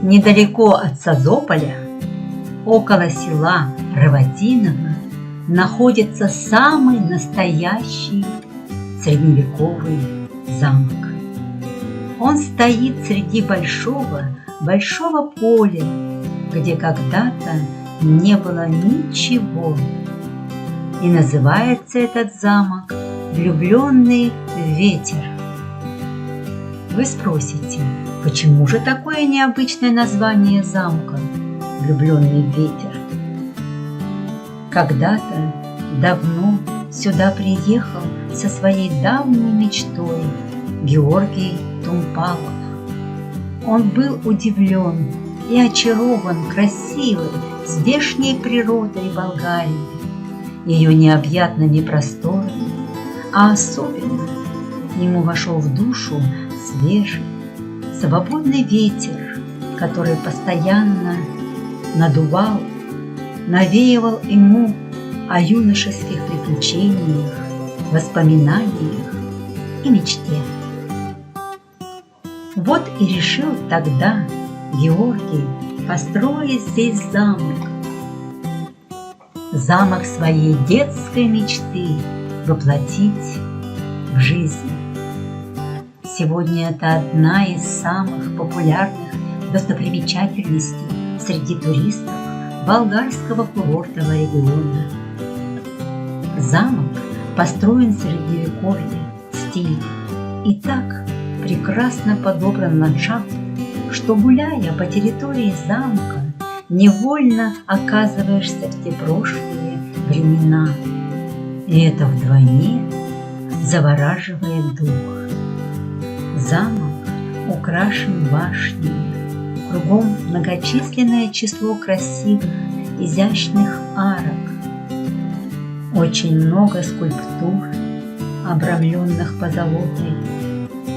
Недалеко от Созополя, около села Рыватиново, находится самый настоящий средневековый замок. Он стоит среди большого поля, где когда-то не было ничего. И называется этот замок «Влюбленный ветер». Вы спросите, почему же такое необычное название замка «Влюбленный ветер»? Когда-то давно сюда приехал со своей давней мечтой Георгий Тумпалов. Он был удивлен и очарован красивой, здешней природой Болгарии, ее необъятными просторами, а особенно ему вошел в душу свежий, свободный ветер, который постоянно надувал, навеивал ему о юношеских приключениях, воспоминаниях и мечте. Вот и решил тогда Георгий построить здесь замок своей детской мечты воплотить в жизнь. Сегодня это одна из самых популярных достопримечательностей среди туристов болгарского курортного региона. Замок построен в средневековье стиле и так прекрасно подобран ландшафт, что, гуляя по территории замка, невольно оказываешься в те прошлые времена. И это вдвойне завораживает дух. Замок украшен башнями, кругом многочисленное число красивых, изящных арок. Очень много скульптур, обрамленных позолотой.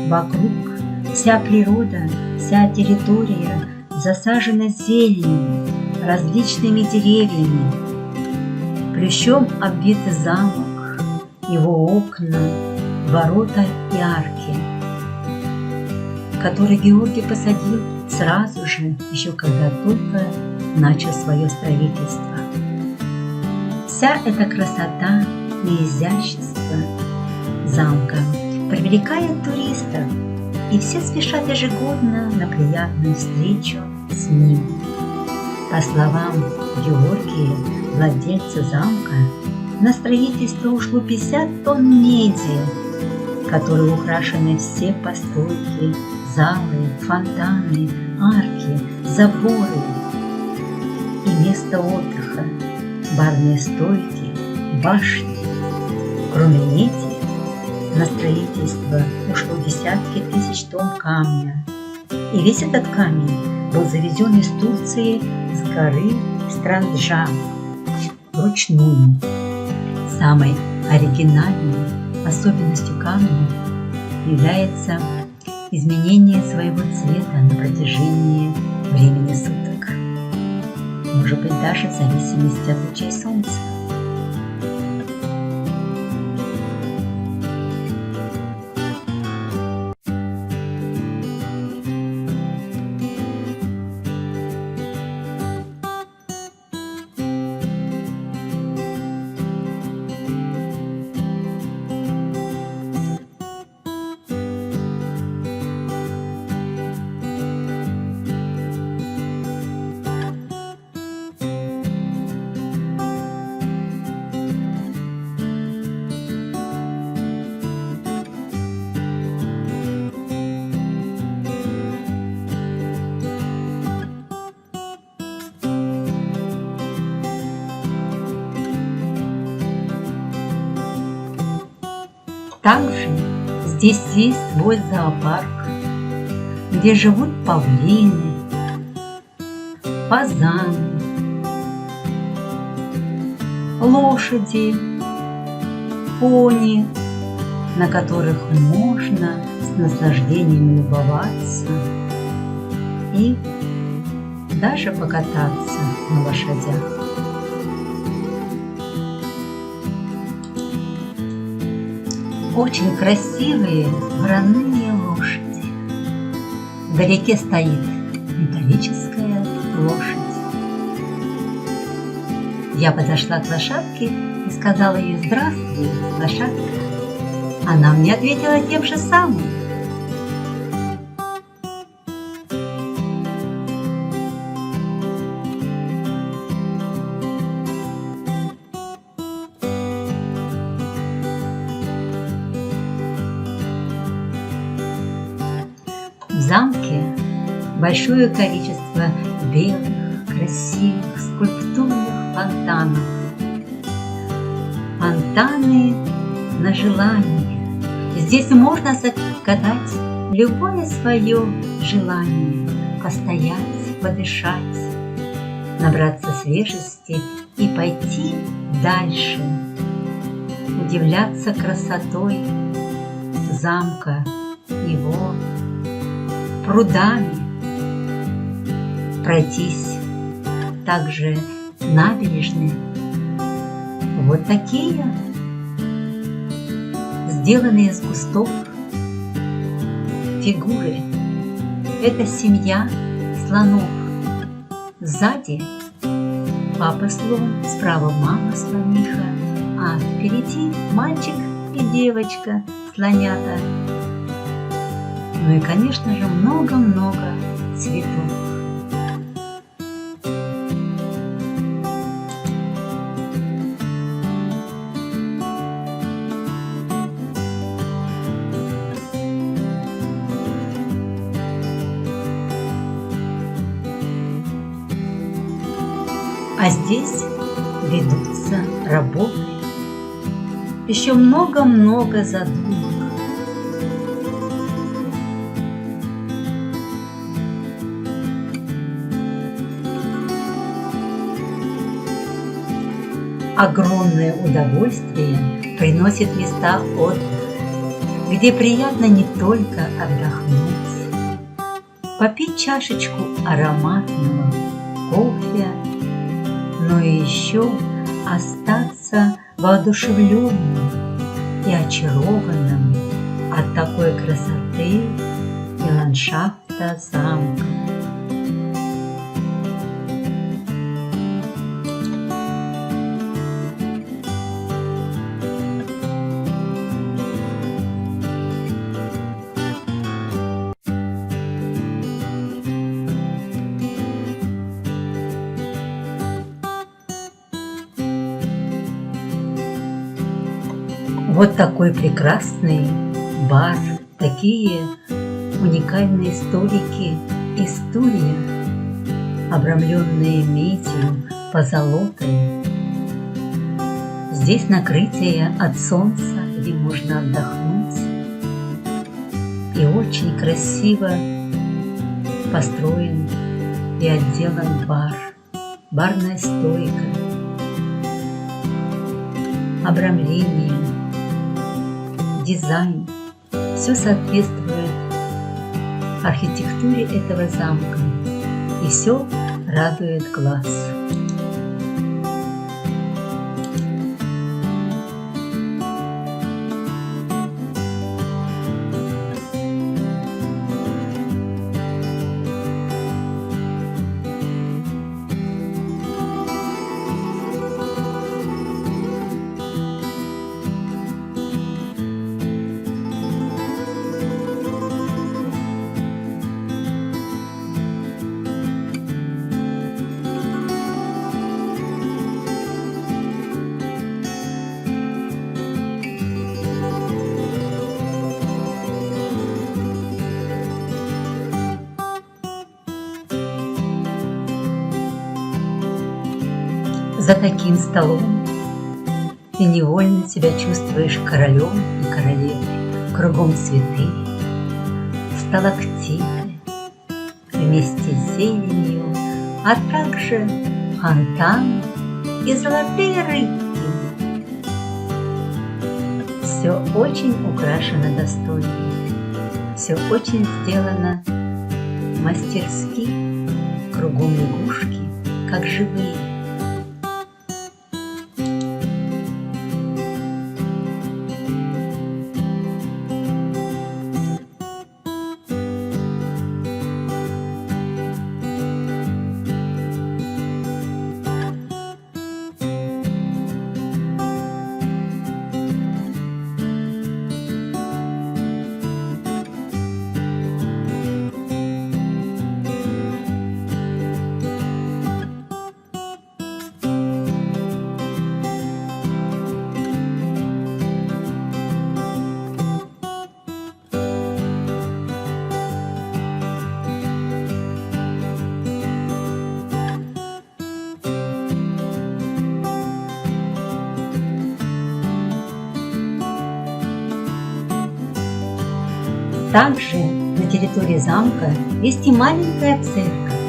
Вокруг вся природа, вся территория засажена зеленью, различными деревьями. Плющом обвиты замок, его окна, ворота и арки, который Георгий посадил сразу же, еще когда только начал свое строительство. Вся эта красота и изящество замка привлекает туристов, и все спешат ежегодно на приятную встречу с ним. По словам Георгия, владельца замка, на строительство ушло 50 тонн меди, которой украшены все постройки, залы, фонтаны, арки, заборы и место отдыха, барные стойки, башни. Кроме меди, на строительство ушло десятки тысяч тонн камня. И весь этот камень был завезен из Турции с горы Странджа вручную. Самой оригинальной особенностью камня является изменение своего цвета на протяжении времени суток. Может быть, даже в зависимости от лучей солнца. Также здесь есть свой зоопарк, где живут павлины, фазаны, лошади, пони, на которых можно с наслаждением любоваться и даже покататься на лошадях. Очень красивые вороные лошади. Вдалеке стоит металлическая лошадь. Я подошла к лошадке и сказала ей: «Здравствуй, лошадка». Она мне ответила тем же самым. В замке большое количество белых, красивых, скульптурных фонтанов. Фонтаны на желание. Здесь можно загадать любое свое желание, постоять, подышать, набраться свежести и пойти дальше, удивляться красотой замка, его прудами, пройтись также набережные. Вот такие, сделанные из кустов фигуры. Это семья слонов. Сзади папа слон, справа мама слониха, а впереди мальчик и девочка слонята. Ну и, конечно же, много-много цветов. А здесь ведутся работы. Еще много-много задумок. Огромное удовольствие приносит места отдыха, где приятно не только отдохнуть, попить чашечку ароматного кофе, но и еще остаться воодушевленным и очарованным от такой красоты и ландшафта замка. Вот такой прекрасный бар, такие уникальные столики и стулья, обрамленные медью, позолотой. Здесь накрытие от солнца, где можно отдохнуть. И очень красиво построен и отделан бар, барная стойка, обрамление, дизайн. Все соответствует архитектуре этого замка, и все радует глаз. За таким столом ты невольно себя чувствуешь королем и королевой. Кругом цветы, сталактиты, вместе с зеленью, а также фонтан и золотые рыбки. Все очень украшено достойно, все очень сделано мастерски, кругом лягушки, как живые. Также на территории замка есть и маленькая церковь.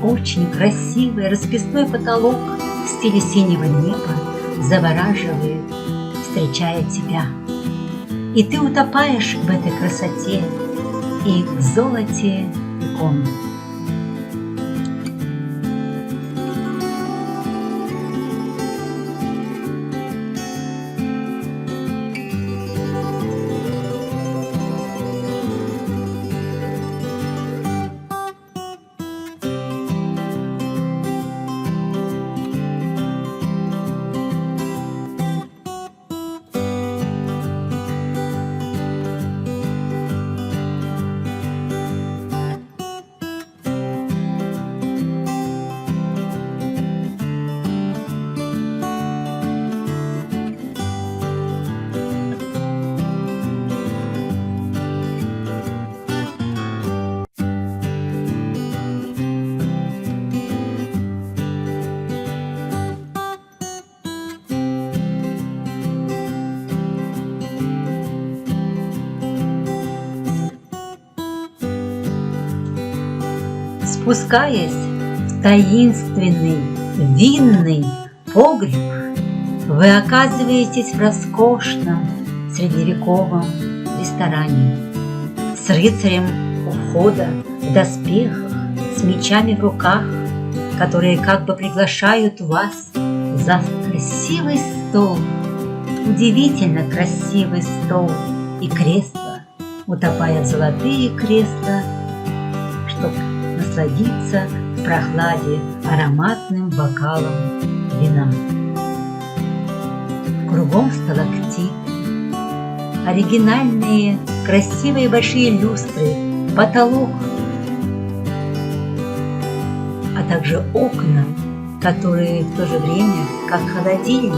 Очень красивый расписной потолок в стиле синего неба завораживает, встречая тебя. И ты утопаешь в этой красоте и в золоте икон. Спускаясь в таинственный винный погреб, вы оказываетесь в роскошном средневековом ресторане с рыцарем у входа в доспехах, с мечами в руках, которые как бы приглашают вас за красивый стол, удивительно красивый стол и кресла, утопая в золотые кресла, чтобы насладиться в прохладе ароматным бокалом вина. Кругом сталактиты, оригинальные красивые большие люстры, потолок, а также окна, которые в то же время как холодильники.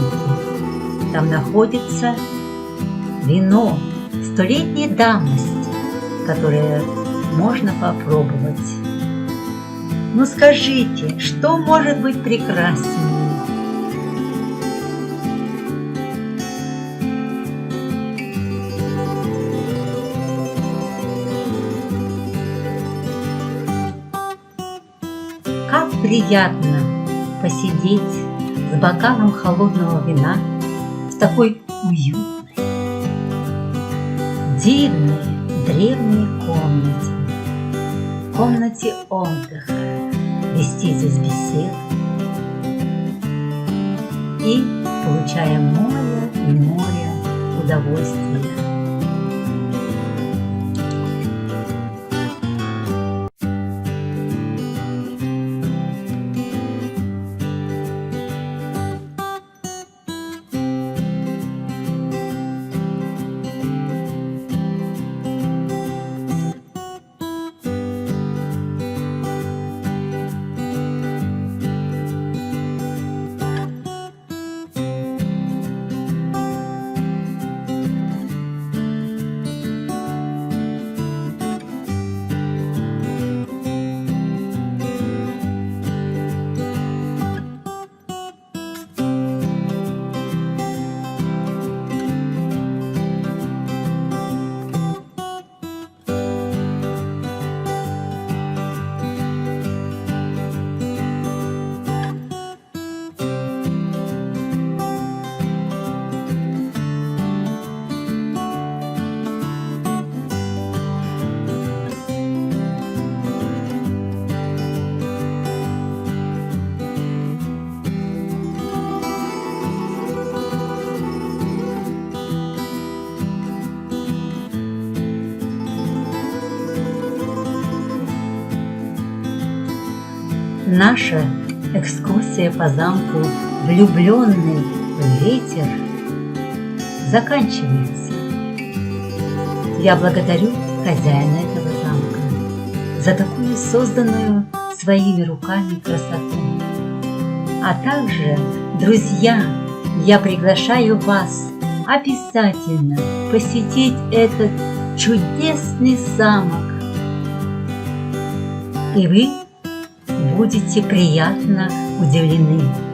Там находится вино столетней давности, которое можно попробовать. Ну скажите, что может быть прекраснее? Как приятно посидеть с бокалом холодного вина в такой уютной, дивной, древней комнате отдыха, вести здесь беседу и получая море и море удовольствия. Наша экскурсия по замку «Влюбленный ветер» заканчивается. Я благодарю хозяина этого замка за такую созданную своими руками красоту. А также, друзья, я приглашаю вас обязательно посетить этот чудесный замок, и вы будете приятно удивлены.